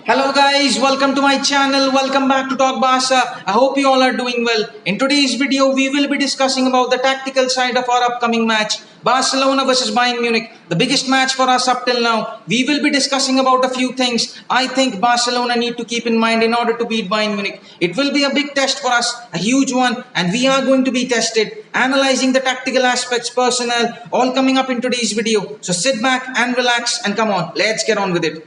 Hello guys, welcome to my channel, welcome back to Talk Barca. I hope you all are doing well. In today's video, we will be discussing about the tactical side of our upcoming match, Barcelona versus Bayern Munich, the biggest match for us up till now. We will be discussing about a few things I think Barcelona need to keep in mind in order to beat Bayern Munich. It will be a big test for us, a huge one, and we are going to be tested, analyzing the tactical aspects, personnel, all coming up in today's video. So sit back and relax and come on, let's get on with it.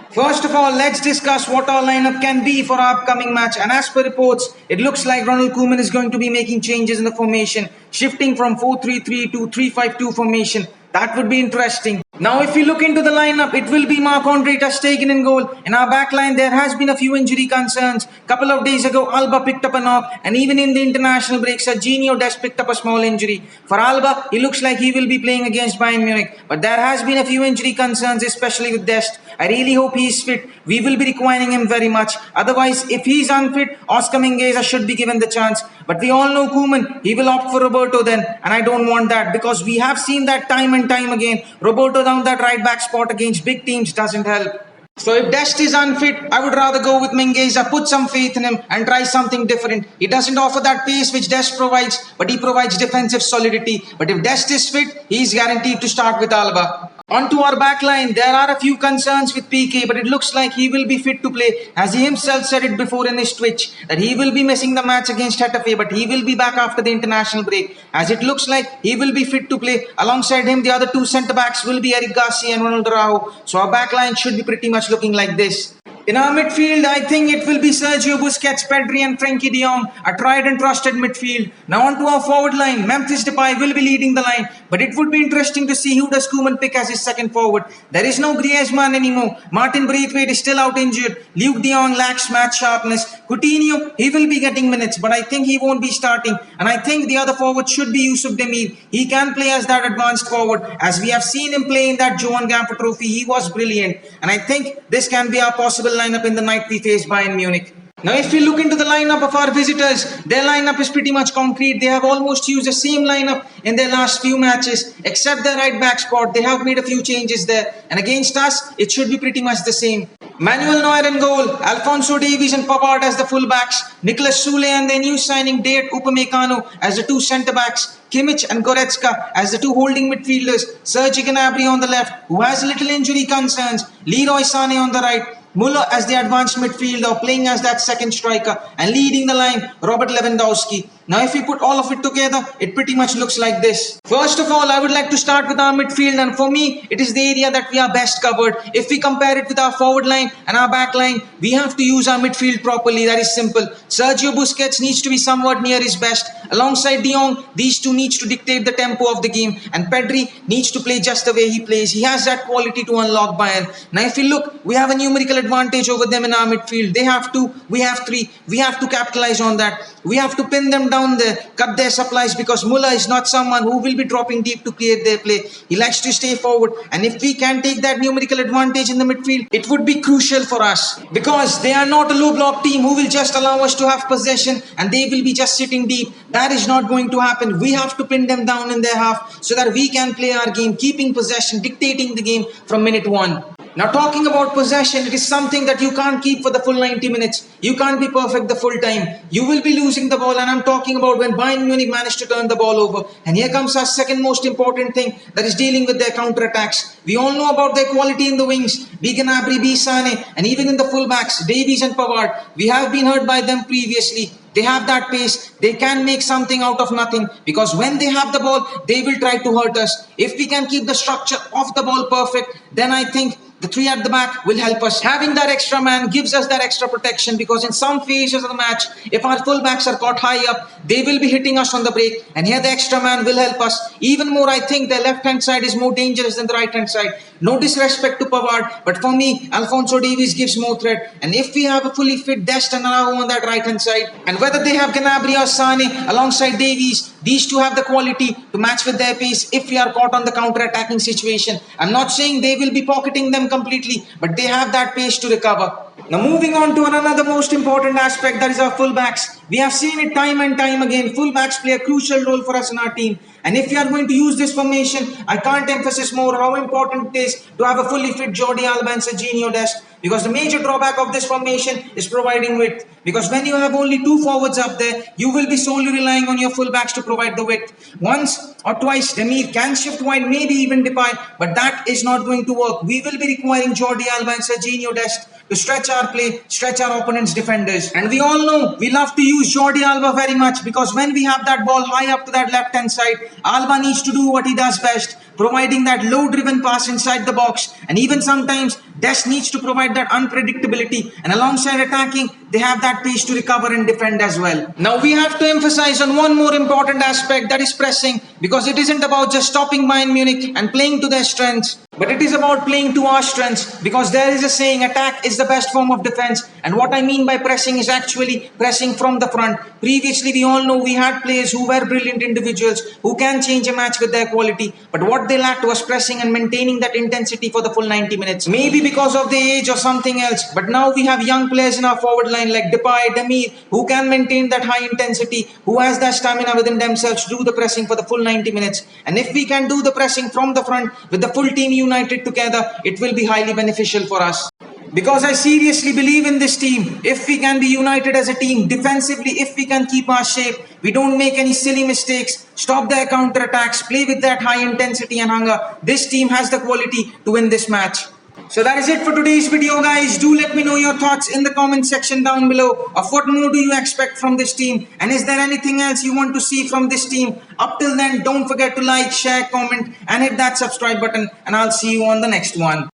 First of all, let's discuss what our lineup can be for our upcoming match. And as per reports, it looks like Ronald Koeman is going to be making changes in the formation, shifting from 4-3-3 to 3-5-2 formation. That would be interesting. Now, if we look into the lineup, it will be Marc-Andre ter Stegen in goal. In our backline, there has been a few injury concerns. Couple of days ago, Alba picked up a knock, and even in the international break, Serginho Dest picked up a small injury. For Alba, he looks like he will be playing against Bayern Munich, but there has been a few injury concerns, especially with Dest. I really hope he is fit. We will be requiring him very much. Otherwise, if he is unfit, Oscar Mingueza should be given the chance. But we all know Koeman, he will opt for Roberto then, and I don't want that because we have seen that time and time again. Roberto down that right back spot against big teams doesn't help. So if Dest is unfit, I would rather go with Mingueza, put some faith in him and try something different. He doesn't offer that pace which Dest provides, but he provides defensive solidity. But if Dest is fit, he is guaranteed to start with Alba. Onto our backline, there are a few concerns with PK, but it looks like he will be fit to play, as he himself said it before in his Twitch, that he will be missing the match against Getafe, but he will be back after the international break, as it looks like he will be fit to play. Alongside him, the other two centre-backs will be Eric Garcia and Ronald Araujo, so our backline should be pretty much looking like this. In our midfield, I think it will be Sergio Busquets, Pedri and Frenkie de Jong, a tried and trusted midfield. Now on to our forward line, Memphis Depay will be leading the line, but it would be interesting to see who does Koeman pick as his second forward. There is no Griezmann anymore, Martin Braithwaite is still out injured, Luke de Jong lacks match sharpness, Coutinho, he will be getting minutes, but I think he won't be starting, and I think the other forward should be Yusuf Demir. He can play as that advanced forward, as we have seen him play in that Johan Gamper Trophy. He was brilliant, and I think this can be our possible lineup in the night we face Bayern Munich. Now if we look into the lineup of our visitors, their lineup is pretty much concrete. They have almost used the same lineup in their last few matches, except their right back spot. They have made a few changes there, and against us, it should be pretty much the same. Manuel Neuer in goal, Alphonso Davies and Pavard as the fullbacks, Nicolas Soule and their new signing Dayot Upamecano as the two centre-backs, Kimmich and Goretzka as the two holding midfielders, Serge Gnabry on the left, who has little injury concerns, Leroy Sané on the right, Muller as the advanced midfielder, playing as that second striker, and leading the line, Robert Lewandowski. Now if we put all of it together, it pretty much looks like this. First of all, I would like to start with our midfield, and for me, it is the area that we are best covered. If we compare it with our forward line and our back line, we have to use our midfield properly. That is simple. Sergio Busquets needs to be somewhat near his best. Alongside De Jong, these two needs to dictate the tempo of the game, and Pedri needs to play just the way he plays. He has that quality to unlock Bayern. Now if we look, we have a numerical advantage over them in our midfield. They have two, we have three. We have to capitalize on that. We have to pin them down there, cut their supplies, because Muller is not someone who will be dropping deep to create their play. He likes to stay forward, and if we can take that numerical advantage in the midfield, it would be crucial for us, because they are not a low block team who will just allow us to have possession and they will be just sitting deep. That is not going to happen. We have to pin them down in their half so that we can play our game, keeping possession, dictating the game from minute one. Now talking about possession, it is something that you can't keep for the full 90 minutes. You can't be perfect the full time. You will be losing the ball, and I'm talking about when Bayern Munich managed to turn the ball over. And here comes our second most important thing, that is dealing with their counter-attacks. We all know about their quality in the wings, be Gnabry, be Sané, and even in the fullbacks, Davies and Pavard. We have been hurt by them previously. They have that pace. They can make something out of nothing, because when they have the ball, they will try to hurt us. If we can keep the structure of the ball perfect, then I think the three at the back will help us. Having that extra man gives us that extra protection, because in some phases of the match, if our fullbacks are caught high up, they will be hitting us on the break, and here the extra man will help us. Even more, I think their left-hand side is more dangerous than the right-hand side. No disrespect to Pavard, but for me, Alphonso Davies gives more threat. And if we have a fully fit Dest and Araujo on that right-hand side, and whether they have Gnabry or Sané alongside Davies, these two have the quality to match with their pace if we are caught on the counter-attacking situation. I'm not saying they will be pocketing them completely, but they have that pace to recover. Now moving on to another most important aspect, that is our fullbacks. We have seen it time and time again. Fullbacks play a crucial role for us in our team. And if we are going to use this formation, I can't emphasize more how important it is to have a fully fit Jordi Alba and Serginho Dest. because the major drawback of this formation is providing width. Because when you have only two forwards up there, you will be solely relying on your fullbacks to provide the width. Once or twice, Demir can shift wide, maybe even Depay, but that is not going to work. We will be requiring Jordi Alba and Serginho Dest to stretch our play, stretch our opponent's defenders. And we all know we love to use Jordi Alba very much, because when we have that ball high up to that left hand side, Alba needs to do what he does best, providing that low driven pass inside the box. And even sometimes Dest needs to provide that unpredictability, and alongside attacking, they have that pace to recover and defend as well. Now we have to emphasize on one more important aspect, that is pressing, because it isn't about just stopping Bayern Munich and playing to their strengths, but it is about playing to our strengths, because there is a saying, attack is the best form of defense. And what I mean by pressing is actually pressing from the front. Previously, we all know we had players who were brilliant individuals who can change a match with their quality, but what they lacked was pressing and maintaining that intensity for the full 90 minutes. Maybe because of their age or something else, but now we have young players in our forward line like Depay, Demir, who can maintain that high intensity, who has that stamina within themselves to do the pressing for the full 90 minutes. And if we can do the pressing from the front with the full team united together, it will be highly beneficial for us. Because I seriously believe in this team. If we can be united as a team defensively, if we can keep our shape, we don't make any silly mistakes, stop their counter-attacks, play with that high intensity and hunger, this team has the quality to win this match. So that is it for today's video, guys. Do let me know your thoughts in the comment section down below of what more do you expect from this team, and is there anything else you want to see from this team. Up till then, don't forget to like, share, comment and hit that subscribe button, and I'll see you on the next one.